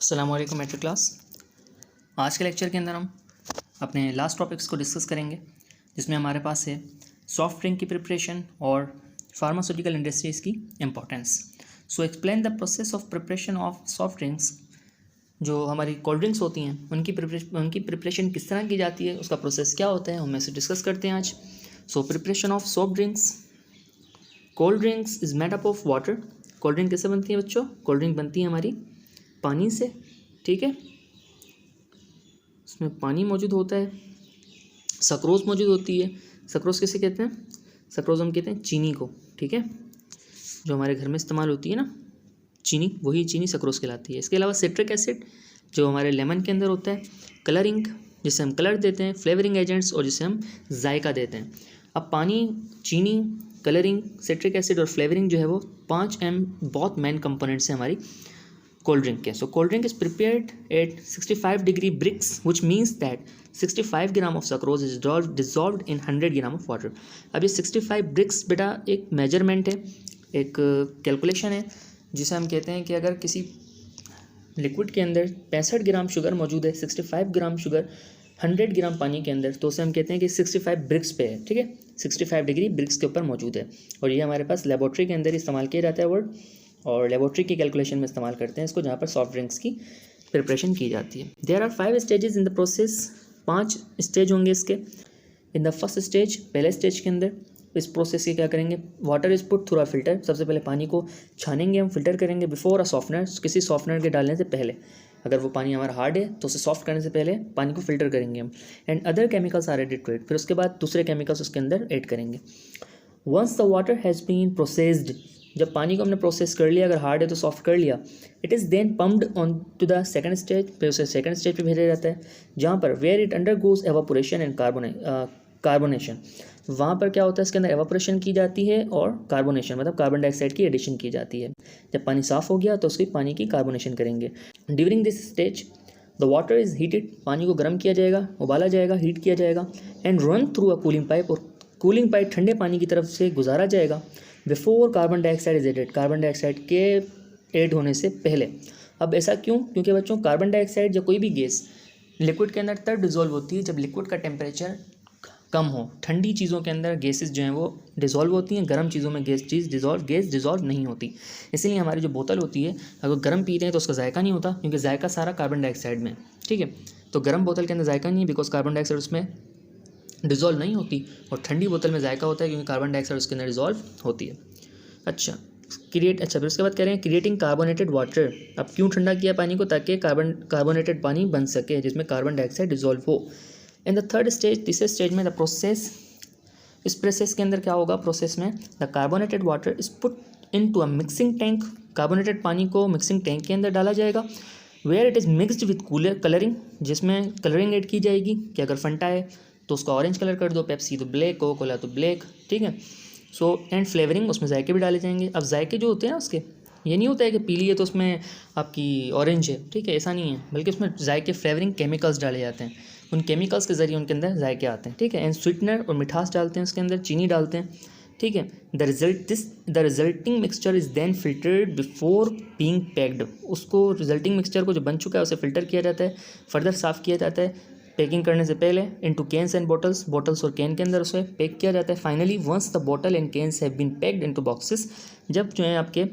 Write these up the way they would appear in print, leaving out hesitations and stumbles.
अस्सलाम वालेकुम matric class. आज के लेक्चर के अंदर हम अपने लास्ट टॉपिक्स को डिस्कस करेंगे, जिसमें हमारे पास है सॉफ्ट ड्रिंक की प्रिपरेशन और फार्मास्यूटिकल इंडस्ट्रीज़ की importance. So explain the process of preparation of soft drinks. जो हमारी कोल्ड ड्रिंक्स होती हैं उनकी प्रिपरेशन किस तरह की जाती है, उसका प्रोसेस क्या होता है, हम ऐसे डिस्कस करते हैं आज। So preparation of soft drinks. Cold drinks is made up of water. Cold drink कैसे बनती है बच्चों? कोल्ड ड्रिंक बनती है हमारी पानी से, ठीक है। इसमें पानी मौजूद होता है, सक्रोज मौजूद होती है। सक्रोज किसे कहते हैं? सक्रोज हम कहते हैं चीनी को, ठीक है। जो हमारे घर में इस्तेमाल होती है ना चीनी, वही चीनी सक्रोज कहलाती है। इसके अलावा सिट्रिक एसिड जो हमारे लेमन के अंदर होता है, कलरिंग जिसे हम कलर देते हैं, फ्लेवरिंग एजेंट्स और जिसे हम जायका देते हैं। अब पानी, चीनी, कलरिंग, सिट्रिक एसिड और फ्लेवरिंग जो है वो 5 बहुत मेन कंपोनेंट्स हैं हमारी कोल्ड ड्रिंक के। So cold drink is prepared at 65 degree brix, which means that 65 gram of sucrose is dissolved in 100 gram of water. अब ये 65 ब्रिक्स बेटा एक मेजरमेंट है, एक कैलकुलेशन है, जिसे हम कहते हैं कि अगर किसी लिक्विड के अंदर 65 ग्राम शुगर मौजूद है, 65 ग्राम शुगर 100 ग्राम पानी के अंदर, तो उसे हम कहते हैं कि 65 ब्रिक्स पे है, ठीक है। 65 डिग्री ब्रिक्स के ऊपर मौजूद है, और ये हमारे पास लेबोरेटरी के अंदर इस्तेमाल किया जाता है वर्ड, और लेबोरेटरी की कैलकुलेशन में इस्तेमाल करते हैं इसको, जहाँ पर सॉफ्ट ड्रिंक्स की प्रिपरेशन की जाती है। There are 5 stages in the process. 5 stage होंगे इसके। इन द फर्स्ट स्टेज, पहले स्टेज के अंदर इस प्रोसेस के क्या करेंगे, water is put through a filter. सबसे पहले पानी को छानेंगे, हम फिल्टर करेंगे बिफोर अ सॉफ्टनर, किसी सॉफ्टनर के डालने से पहले। अगर वो पानी हमारा हार्ड है तो उसे सॉफ्ट करने से पहले पानी को फिल्टर करेंगे हम। And other chemicals are added to it, फिर उसके बाद दूसरे केमिकल्स उसके अंदर ऐड करेंगे। Once the water has been processed, जब पानी को हमने प्रोसेस कर लिया, अगर हार्ड है तो सॉफ्ट कर लिया, it is then pumped on to the second stage, फिर उसे सेकंड स्टेज पे भेजा जाता है, जहाँ पर where it undergoes evaporation and carbonation. वहाँ पर क्या होता है, इसके अंदर एवापोरेशन की जाती है और कार्बोनेशन मतलब कार्बन डाइऑक्साइड की एडिशन की जाती है। जब पानी साफ़ हो गया तो उसकी पानी की कार्बोनेशन करेंगे। During this stage the water is heated, पानी को गर्म किया जाएगा, उबाला जाएगा, हीट किया जाएगा, and run through a cooling pipe, और कूलिंग पाइप ठंडे पानी की तरफ से गुजारा जाएगा before carbon dioxide is added, carbon dioxide के ऐड होने से पहले। अब ऐसा क्यों? क्योंकि बच्चों कार्बन डाइऑक्साइड या कोई भी गैस लिक्विड के अंदर तब डिजोल्व होती है जब लिक्विड का टेम्परेचर कम हो। ठंडी चीज़ों के अंदर गैसेस जो हैं वो डिजोल्व होती हैं, गर्म चीज़ों में गैस डिजोल्व नहीं होती। इसीलिए हमारी जो बोतल होती है, अगर गर्म पीते हैं तो उसका जायका नहीं होता, क्योंकि जायका सारा कार्बन डाइऑक्साइड में, ठीक है। तो गर्म बोतल के अंदर जायका नहीं है बिकॉज कार्बन डाइऑक्साइड उसमें डिजोल्व नहीं होती, और ठंडी बोतल में जायका होता है क्योंकि कार्बन डाइऑक्साइड उसके अंदर डिजोल्व होती है। अच्छा फिर उसके बाद कह रहे हैं क्रिएटिंग कार्बोनेटेड वाटर। अब क्यों ठंडा किया पानी को? ताकि कार्बोनेटेड पानी बन सके जिसमें कार्बन डाइऑक्साइड डिजोल्व हो। इन द थर्ड स्टेज, तीसरे स्टेज में द प्रोसेस, इस प्रोसेस के अंदर क्या होगा, प्रोसेस में the carbonated water is put into a mixing tank. Carbonated पानी को मिक्सिंग टैंक के अंदर डाला जाएगा, where it is mixed with colouring, जिसमें कलरिंग ऐड की जाएगी कि अगर फंटा है तो उसका ऑरेंज कलर कर दो, पेप्सी तो ब्लैक, कोका कोला तो ब्लैक, ठीक है। सो एंड फ्लेवरिंग, उसमें जायके भी डाले जाएंगे। अब जायके जो होते हैं ना उसके, ये नहीं होता है कि पीली है तो उसमें आपकी ऑरेंज है, ठीक है, ऐसा नहीं है, बल्कि उसमें जायके फ्लेवरिंग केमिकल्स डाले जाते हैं। उन केमिकल्स के ज़रिए उनके अंदर जायके आते हैं, ठीक है। एंड स्वीटनर और मिठास डालते हैं उसके अंदर, चीनी डालते हैं, ठीक है। The resulting mixture is then filtered before being packed. उसको रिजल्टिंग मिक्सचर को जो बन चुका है उसे फिल्टर किया जाता है, फर्दर साफ़ किया जाता है पैकिंग करने से पहले, इनटू कैंस एंड बॉटल्स और कैन के अंदर उसे पैक किया जाता है। Finally once the bottle and cans have been packed into boxes, जब जो है आपके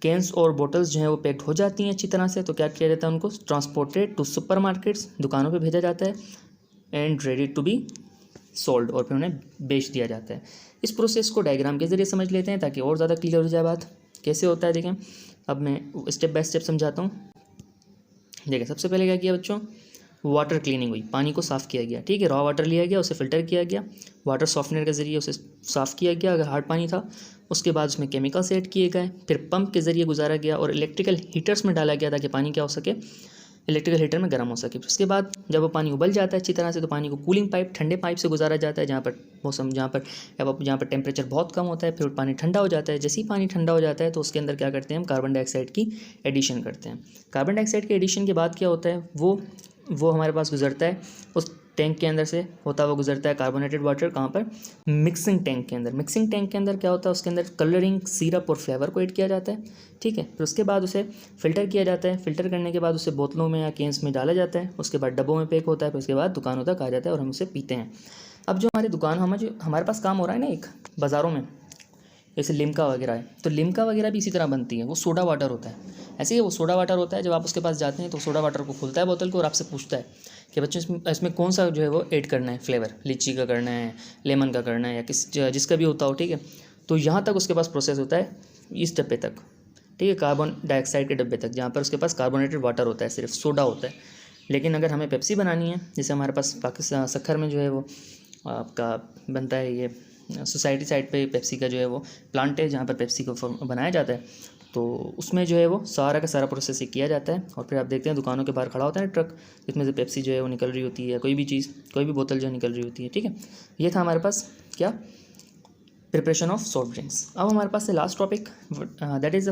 कैंस और बॉटल्स जो हैं वो पैक्ड हो जाती हैं अच्छी तरह से, तो क्या किया जाता है, उनको ट्रांसपोर्टेड टू सुपर मार्केट्स, दुकानों पे भेजा जाता है, and ready to be sold, और फिर उन्हें बेच दिया जाता है। इस प्रोसेस को डायग्राम के ज़रिए समझ लेते हैं ताकि और ज़्यादा क्लियर हो जाए बात कैसे होता है। देखें, अब मैं स्टेप बाय स्टेप समझाता हूँ। देखें, सबसे पहले क्या किया बच्चों, वाटर क्लीनिंग हुई, पानी को साफ़ किया गया, ठीक है। रॉ वाटर लिया गया, उसे फ़िल्टर किया गया, वाटर सॉफ्टनर के ज़रिए उसे साफ़ किया गया अगर हार्ड पानी था। उसके बाद उसमें केमिकल्स ऐड किए गए, फिर पंप के ज़रिए गुजारा गया और इलेक्ट्रिकल हीटर्स में डाला गया ताकि पानी क्या हो सके, इलेक्ट्रिकल हीटर में गर्म हो सके। उसके बाद जब वो पानी उबल जाता है अच्छी तरह से, तो पानी को कूलिंग पाइप, ठंडे पाइप से गुजारा जाता है, जहाँ पर टेम्परेचर बहुत कम होता है। फिर पानी ठंडा हो जाता है। जैसे ही पानी ठंडा हो जाता है तो उसके अंदर क्या करते हैं हम, कार्बन डाइऑक्साइड की एडिशन करते हैं। कार्बन डाइऑक्साइड के एडिशन के बाद क्या होता है, वो हमारे पास गुजरता है, उस टैंक के अंदर से होता हुआ गुजरता है कार्बोनेटेड वाटर, कहाँ पर, मिक्सिंग टैंक के अंदर। मिक्सिंग टैंक के अंदर क्या होता है, उसके अंदर कलरिंग, सिरप और फ्लेवर को ऐड किया जाता है, ठीक है। फिर उसके बाद उसे फ़िल्टर किया जाता है, फ़िल्टर करने के बाद उसे बोतलों में या केन्स में डाला जाता है, उसके बाद डब्बों में पैक होता है, फिर उसके बाद दुकानों तक आ जाता है और हम उसे पीते हैं। अब जो हमारी दुकान हमारे पास काम हो रहा है ना एक बाज़ारों में, जैसे लिम्का वगैरह है, तो लिम्का वगैरह भी इसी तरह बनती है, वो सोडा वाटर होता है। ऐसे ही वो सोडा वाटर होता है, जब आप उसके पास जाते हैं तो सोडा वाटर को खोलता है बोतल को और आपसे पूछता है कि बच्चों इसमें कौन सा जो है वो ऐड करना है फ्लेवर, लीची का करना है, लेमन का करना है, या जिसका भी होता हो, ठीक है। तो यहाँ तक उसके पास प्रोसेस होता है इस डब्बे तक, ठीक है, कार्बन डाइऑक्साइड के डब्बे तक, जहाँ पर उसके पास कार्बोनेटेड वाटर होता है, सिर्फ सोडा होता है। लेकिन अगर हमें पेप्सी बनानी है, जैसे हमारे पास पाकिस्तान सक्खर में जो है वो आपका बनता है, ये सोसाइटी साइड पे पेप्सी का जो है वो प्लांट है जहाँ पर पेप्सी को बनाया जाता है, तो उसमें जो है वो सारा का सारा प्रोसेस किया जाता है। और फिर आप देखते हैं दुकानों के बाहर खड़ा होता है ट्रक, जिसमें से पेप्सी जो है वो निकल रही होती है, कोई भी चीज़, कोई भी बोतल जो निकल रही होती है, ठीक है। ये था हमारे पास क्या, प्रिपरेशन ऑफ सॉफ्ट ड्रिंक्स। अब हमारे पास है last topic, that is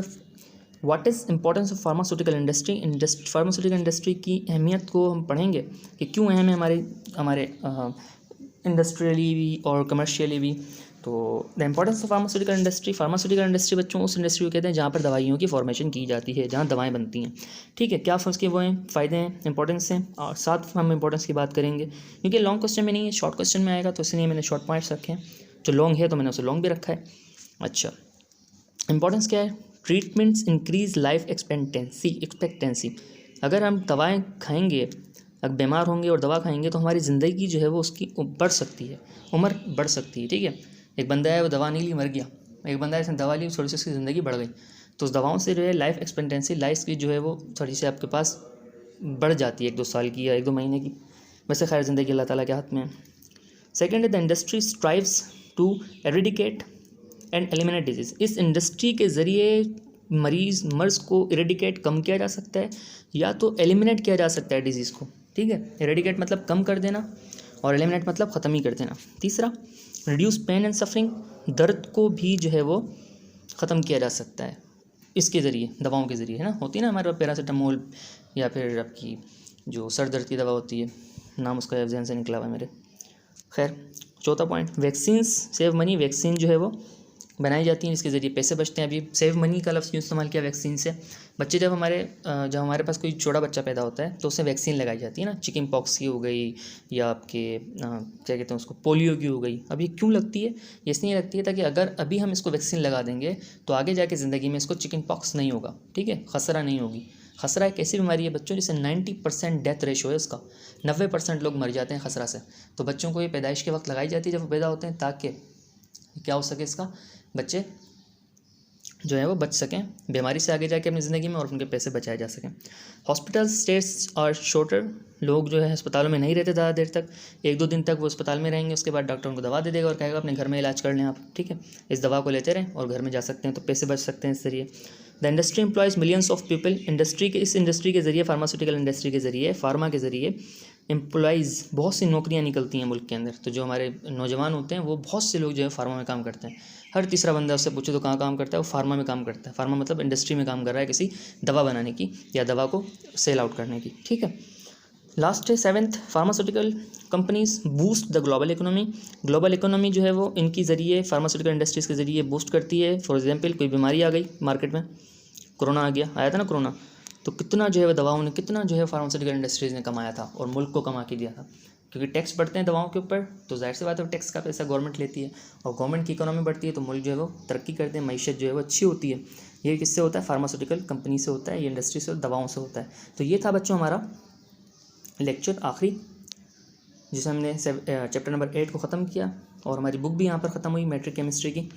what is importance of pharmaceutical industry. Pharmaceutical industry की अहमियत को हम पढ़ेंगे कि क्यों अहम है हमारे इंडस्ट्रियली भी और कमर्शियली भी। तो the importance of pharmaceutical industry बच्चों उस इंडस्ट्री को कहते हैं जहाँ पर दवाइयों की फॉर्मेशन की जाती है, जहाँ दवाएं बनती हैं, ठीक है। क्या उसके वो हैं फ़ायदे हैं, इंपॉर्टेंस हैं, और साथ हम इंपॉर्टेंस की बात करेंगे, क्योंकि लॉन्ग क्वेश्चन में नहीं है, शॉर्ट क्वेश्चन में आएगा, तो इसलिए मैंने शॉर्ट पॉइंट्स रखे हैं। जो लॉन्ग है तो मैंने उसे लॉन्ग भी रखा है। अच्छा, इंपॉर्टेंस क्या है, ट्रीटमेंट्स इंक्रीज़ लाइफ एक्सपेक्टेंसी। अगर हम दवाएँ खाएँगे, अगर बीमार होंगे और दवा खाएंगे तो हमारी ज़िंदगी जो है वो उसकी बढ़ सकती है, उम्र बढ़ सकती है, ठीक है। एक बंदा है वो दवा नहीं ली, मर गया। एक बंदा है इसने दवा ली, थोड़ी सी उसकी ज़िंदगी बढ़ गई। तो उस दवाओं से जो है लाइफ एक्सपेक्टेंसी, लाइफ की जो है वो थोड़ी सी आपके पास बढ़ जाती है, 1-2 साल की या 1-2 महीने की। वैसे खैर ज़िंदगी अल्लाह ताला के हाथ में है। सेकेंड है the industry strives to eradicate and eliminate disease. इस इंडस्ट्री के ज़रिए मर्ज़ को इरेडिकेट, कम किया जा सकता है, या तो एलिमिनेट किया जा सकता है डिजीज़ को, ठीक है। इरेडिकेट मतलब कम कर देना और एलिमिनेट मतलब ख़त्म ही कर देना। तीसरा, रिड्यूस पेन एंड सफरिंग, दर्द को भी जो है वो ख़त्म किया जा सकता है इसके ज़रिए, दवाओं के ज़रिए, है ना। होती है ना हमारे पास पैरासीटामोल या फिर आपकी जो सर दर्द की दवा होती है, नाम उसका जहन से निकला हुआ है मेरे। खैर, चौथा point, vaccines save money. Vaccine जो है वो बनाई जाती हैं, इसके ज़रिए पैसे बचते हैं। अभी सेव मनी का लफ्ज़ क्यों इस्तेमाल किया वैक्सीन से, बच्चे जब हमारे पास कोई छोटा बच्चा पैदा होता है तो उससे वैक्सीन लगाई जाती है ना, चिकन पॉक्स की हो गई या आपके क्या कहते हैं उसको, पोलियो की हो गई। अब ये क्यों लगती है, ये इसलिए लगती है ताकि अगर अभी हम इसको वैक्सीन लगा देंगे तो आगे जाके ज़िंदगी में इसको चिकन पॉक्स नहीं होगा, ठीक है, खसरा नहीं होगी। खसरा एक ऐसी बीमारी है बच्चों जिससे 90% डेथ रेशो है उसका, 90% लोग मर जाते हैं खसरा से। तो बच्चों को ये पैदाइश के वक्त लगाई जाती है जब वो पैदा होते हैं, ताकि क्या हो सके, इसका बच्चे जो है वो बच सकें बीमारी से आगे जाके अपनी ज़िंदगी में, और उनके पैसे बचाए जा सकें। हॉस्पिटल स्टेज और शॉर्टर, लोग जो है अस्पतालों में नहीं रहते ज़्यादा देर तक, 1-2 दिन तक वो अस्पताल में रहेंगे, उसके बाद डॉक्टर उनको दवा दे देगा और कहेगा अपने घर में इलाज कर लें आप, ठीक है। इस दवा को लेते रहें और घर में जा सकते हैं, तो पैसे बच सकते हैं इस ज़रिए। The industry employees millions of people. इस इंडस्ट्री के ज़रिए, फार्मास्यूटिकल इंडस्ट्री के ज़रिए, फार्मा के ज़रिए एम्प्लॉयज़, बहुत सी नौकरियां निकलती हैं मुल्क के अंदर। तो जो हमारे नौजवान होते हैं वो बहुत से लोग जो है फार्मा में काम करते हैं। हर तीसरा बंदा उससे पूछो तो कहाँ काम करता है, वो फार्मा में काम करता है। फार्मा मतलब इंडस्ट्री में काम कर रहा है, किसी दवा बनाने की या दवा को सेल आउट करने की, ठीक है। लास्ट है 7th, pharmaceutical companies boost the global economy. Global economy जो है वो इनकी ज़रिए, फार्मास्यूटिकल इंडस्ट्रीज़ के ज़रिए बूस्ट करती है। फॉर एग्जांपल, कोई बीमारी आ गई मार्केट में, कोरोना आया था ना कोरोना, तो कितना जो है वो दवाओं ने, कितना जो है फार्मास्यूटिकल इंडस्ट्रीज़ ने कमाया था और मुल्क को कमा के दिया था। क्योंकि टैक्स बढ़ते हैं दवाओं के ऊपर, तो जाहिर सी बात है टैक्स का पैसा गवर्नमेंट लेती है, और गवर्नमेंट की इकोनॉमी बढ़ती है तो मुल्क जो है वो तरक्की करते हैं, मईशत जो है वो अच्छी होती है। ये किससे होता है, फार्मास्यूटिकल कंपनी से होता है, ये इंडस्ट्री से, दवाओं से होता है। तो ये था बच्चों हमारा लेक्चर आखिरी, जिसे हमने चैप्टर नंबर 8 को ख़त्म किया, और हमारी बुक भी यहाँ पर ख़त्म हुई मैट्रिक केमिस्ट्री की।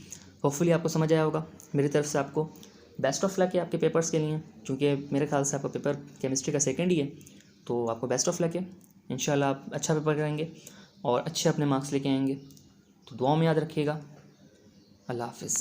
होपफुली आपको समझ आया होगा। मेरी तरफ से आपको बेस्ट ऑफ लक है आपके पेपर्स के लिए, क्योंकि मेरे ख्याल से आपका पेपर केमिस्ट्री का 2nd ही है, तो आपको बेस्ट ऑफ लक है। इंशाल्लाह आप अच्छा पेपर करेंगे और अच्छे अपने मार्क्स लेके आएंगे। तो दुआओं में याद रखिएगा। अल्लाह हाफिज़।